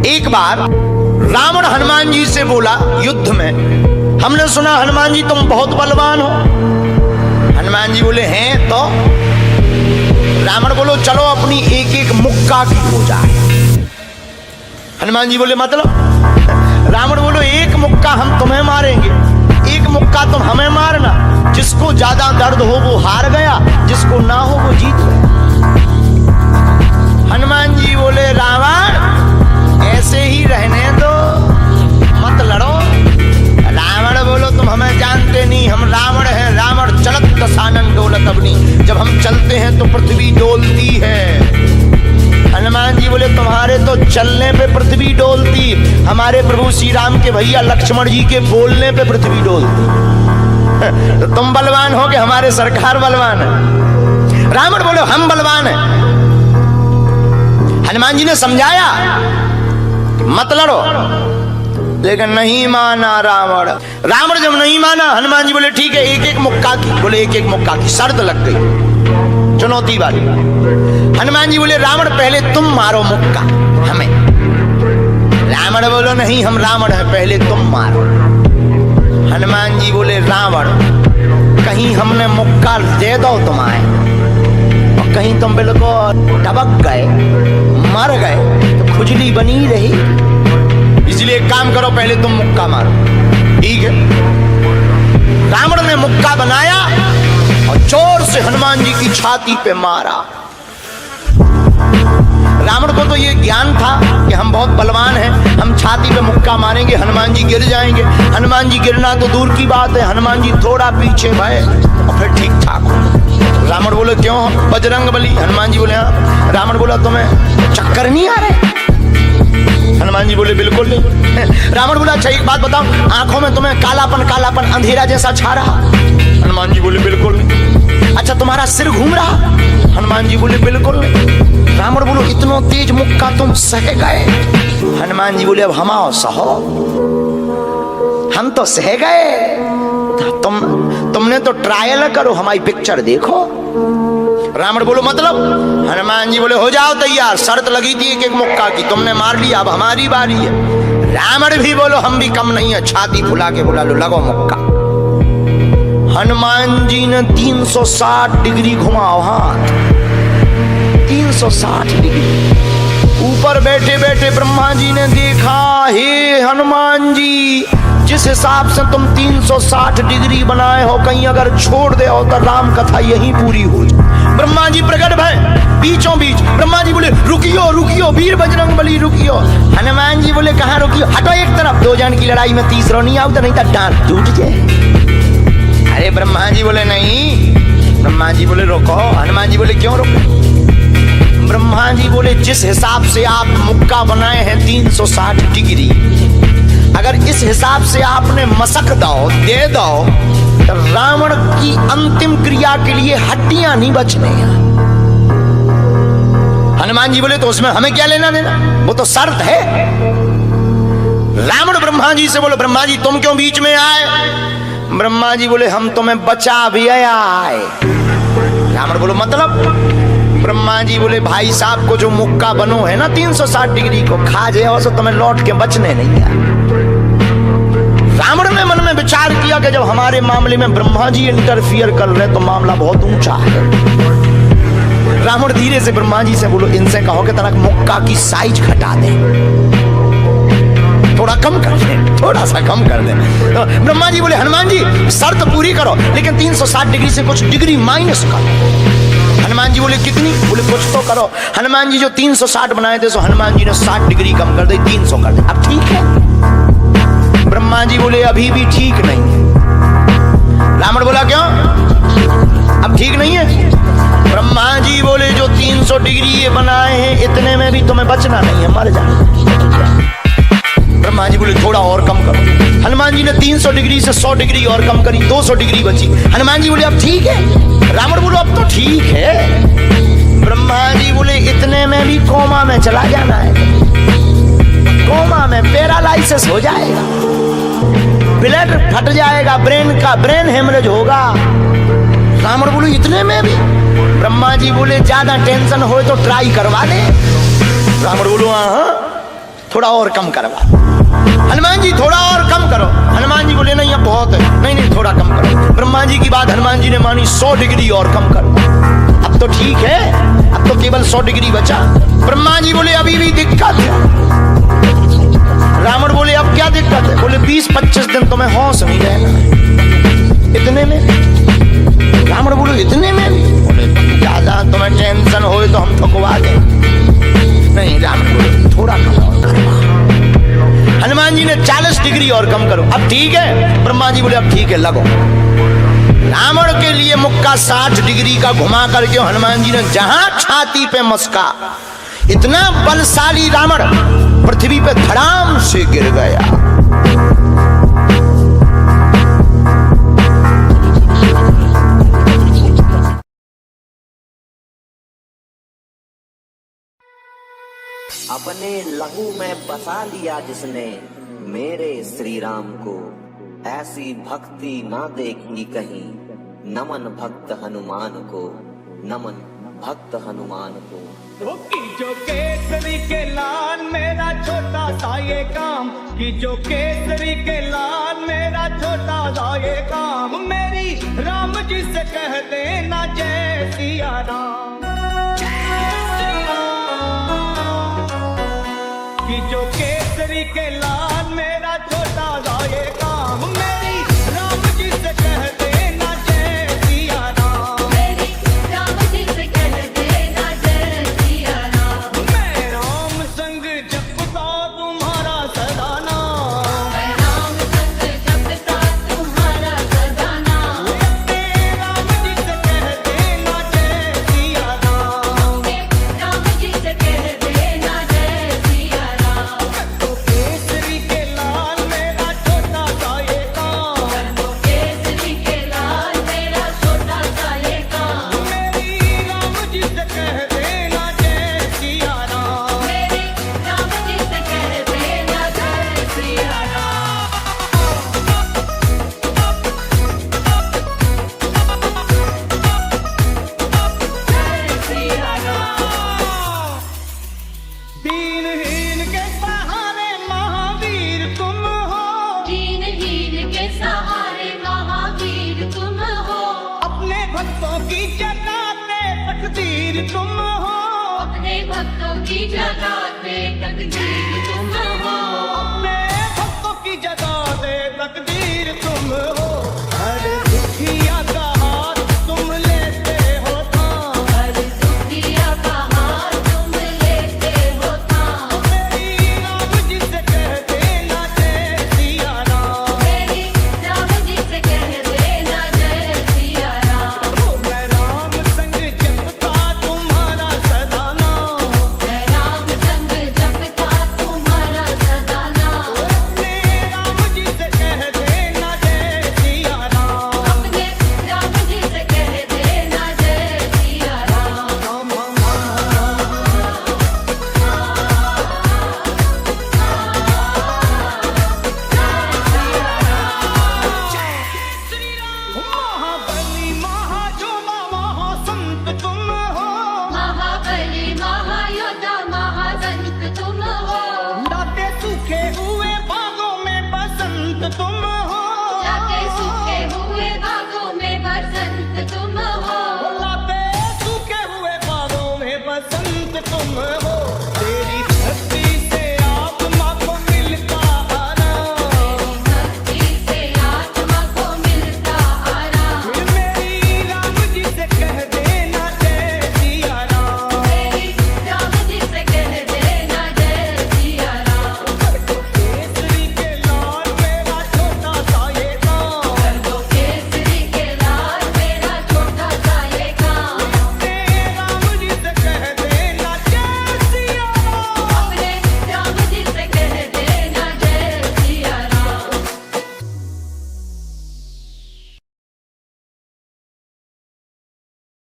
एक बार रावण हनुमान जी से बोला युद्ध में, हमने सुना हनुमान जी तुम बहुत बलवान हो। हनुमान जी बोले हैं तो। रावण बोलो चलो अपनी एक एक मुक्का की हो जाए। हनुमान जी बोले मतलब? रावण बोलो एक मुक्का हम तुम्हें मारेंगे, एक मुक्का तुम हमें मारना। जिसको ज्यादा दर्द हो वो हार गया, जिसको ना हो वो जीत गया। हनुमान जी बोले रावण ऐसे ही रहने दो, मत लड़ो। रावण बोलो तुम हमें जानते नहीं, हम रावण हैं। रावण चलत दशानन डोलत अग्नि, जब हम चलते हैं तो पृथ्वी डोलती है। हनुमान जी बोले तुम्हारे तो चलने पे पृथ्वी डोलती, हमारे प्रभु श्री राम के भैया लक्ष्मण जी के बोलने पे पृथ्वी डोलती। तो तुम बलवान हो कि हमारे सरकार बलवान है? रावण बोले हम बलवान हैं। हनुमान जी ने समझाया मत लड़ो, लेकिन नहीं माना रावण। रावण जब नहीं माना, हनुमान जी बोले ठीक है एक एक मुक्का की। बोले एक एक मुक्का की शर्त लग गई, चुनौती वाली। हनुमान जी बोले रावण पहले तुम मारो मुक्का हमें। रावण बोलो नहीं हम रावण हैं, पहले तुम मारो। हनुमान जी बोले रावण कहीं हमने मुक्का दे दो तुम्हारे, और कहीं तुम बिल्कुल टबक गए मर गए तो खुजली बनी रही, इसलिए एक काम करो पहले तुम मुक्का मारो। ठीक है। रावण ने मुक्का बनाया और जोर से हनुमान जी की छाती पे मारा। रावण को तो ये ज्ञान था कि हम बहुत बलवान हैं, हम छाती पे मुक्का मारेंगे हनुमान जी गिर जाएंगे। हनुमान जी गिरना तो दूर की बात है, हनुमान जी थोड़ा पीछे भय और फिर ठीक ठाक हो। रावण बोले क्यों बजरंग बली? हनुमान जी बोले हाँ। रावण बोला तुम्हें चक्कर नहीं आ रहे? हनुमान जी बोले बिल्कुल नहीं। रावण बोला अच्छा एक बात बताओ, आंखों में तुम्हें कालापन अंधेरा जैसा छा रहा? हनुमान जी बोले बिल्कुल नहीं। अच्छा तुम्हारा सिर घूम रहा? हनुमान जी बोले बिल्कुल नहीं। रावण बोलो इतना तेज मुक्का तुम सह गए? हनुमान जी बोले अब हम आओ सहो, हम तो सह गए, तुमने तो ट्रायल करो, हमारी पिक्चर देखो। रावण बोलो मतलब? हनुमान जी बोले हो जाओ तैयार, शर्त लगी थी एक एक मुक्का की, तुमने मार लिया, अब हमारी बारी है। रावण भी बोलो हम भी कम नहीं है, छाती फुला के बोला लो लगो मुक्का। हनुमान जी ने 360 डिग्री घुमाओ हाथ, 360 डिग्री। ऊपर बैठे बैठे ब्रह्मा जी ने देखा, हे हनुमान जी जिस हिसाब से तुम 360 डिग्री बनाए हो, कहीं अगर छोड़ दे हो तो राम कथा यहीं पूरी हो जाए। ब्रह्मा जी प्रकट भय बीचों बीच। ब्रह्मा जी बोले रुकियो रुकियो वीर बजरंग बली रुकियो। हनुमान जी बोले कहाँ रुकियो? हटो एक तरफ, दो जन की लड़ाई में तीसरा नहीं आओ तो नहीं तो डांट टूट जाए। अरे ब्रह्मा जी बोले नहीं। ब्रह्मा जी बोले रोको। हनुमान जी बोले क्यों रोको? ब्रह्मा जी बोले जिस हिसाब से आप मुक्का बनाए हैं 360 डिग्री, अगर इस हिसाब से आपने मसक दो दे दो तो रावण की अंतिम क्रिया के लिए हड्डियां नहीं बचने। हनुमान जी बोले तो उसमें हमें क्या लेना देना, वो तो शर्त है। रावण ब्रह्मा जी से बोले ब्रह्मा जी तुम क्यों बीच में आए? ब्रह्मा जी बोले हम तुम्हें बचा भी आए। रावण बोलो मतलब? ब्रह्मा जी बोले भाई साहब को जो मुक्का बनो है ना 360 डिग्री को खा जाए तो तुम्हें लौट के बचने नहीं है। रावण ने मन में विचार किया कि जब हमारे मामले में ब्रह्मा जी इंटरफियर कर रहे तो मामला बहुत ऊंचा है। रावण धीरे से ब्रह्मा जी से बोलो इनसे कहो कि तनक मुक्का की साइज घटा दे, थोड़ा कम कर दे, थोड़ा सा कम कर दे। तो ब्रह्मा जी बोले हनुमान जी शर्त पूरी करो, लेकिन 360 डिग्री से कुछ डिग्री माइनस करो। हनुमान जी बोले कितनी? बोले कुछ तो करो। हनुमान जी जो 360 बनाए थे सो हनुमान जी ने 60 डिग्री कम कर दी, 300 कर दे। अब ठीक है? ब्रह्मा जी बोले अभी भी ठीक नहीं है। रावण बोला क्यों अब ठीक नहीं है? ब्रह्मा जी बोले जो 300 डिग्री ये बनाए हैं इतने में भी तुम्हें बचना नहीं है, मर जाना। ब्रह्मा जी बोले थोड़ा और कम करो। हनुमान जी ने 300 डिग्री से 100 डिग्री और कम करी, 200 डिग्री बची। हनुमान जी बोले अब ठीक है? रावण बोलो अब तो ठीक है। ब्रह्मा जी बोले इतने में भी कोमा में चला जाना है, कोमा में पैरालाइसिस हो जाएगा, ब्लड फट जाएगा, ब्रेन हेमरेज होगा। रावण बोले इतने में भी? ब्रह्मा जी बोले ज्यादा टेंशन हो तो ट्राई करवा दे। रावण बोलो हाँ। थोड़ा और कम करवा। हनुमान जी थोड़ा और कम करो। हनुमान जी बोले नहीं अब बहुत है, नहीं नहीं थोड़ा कम करो। ब्रह्मा जी की बात हनुमान जी ने मानी, 100 डिग्री और कम करो। अब तो ठीक है, अब तो केवल 100 डिग्री बचा। ब्रह्मा जी बोले अभी भी दिक्कत है। रावण बोले अब क्या दिक्कत है? बोले 20-25 दिन तुम्हें होश नहीं रहना। इतने में? रावण बोले इतने में भी? बोले ज्यादा तुम्हें टेंशन हो तो हम ठुकवा दें। नहीं, रावण बोले थोड़ा कम और। हनुमान जी ने 40 डिग्री और कम करो। अब ठीक है? ब्रह्मा जी बोले अब ठीक है लगो। रावण के लिए मुक्का 60 डिग्री का घुमा करके हनुमान जी ने जहां छाती पे मस्का, इतना बलशाली रावण पृथ्वी पे धड़ाम से गिर गया। अपने लहू में बसा लिया जिसने मेरे श्री राम को, ऐसी भक्ति ना देखी कहीं। नमन भक्त हनुमान को, नमन भक्त हनुमान को। जो केसरी के लाल मेरा छोटा सा ये काम, कि जो केसरी के लाल मेरा छोटा सा ये काम, मेरी राम जी से कह देना जय सिया राम। कि जो केसरी के लाल मेरा छोटा सा ये काम, मेरी राम जी से कह देना जय सिया राम। मेरी राम जी से कह देना जय सिया राम। मैं राम संग जपता तुम्हारा सदा नाम, मैं राम संग जपता तुम्हारा सदा नाम। राम जी से कह देना जय सिया राम। राम जी से कह देना जय सिया राम। तो केसरी के लाल मेरा छोटा सा ये काम, तो केसरी के लाल मेरा छोटा सा ये काम, मेरी राम जी से कह देना जय सिया राम। मेरी राम जी से कह देना जय सिया राम। जय सिया राम। दीनहीन के सहारे महावीर तुम हो, दीनहीन के सहारे महावीर तुम हो। अपने भक्तों की जगाते तकदीर तुम हो। अपने भक्तों की जगाते तकदीर तुम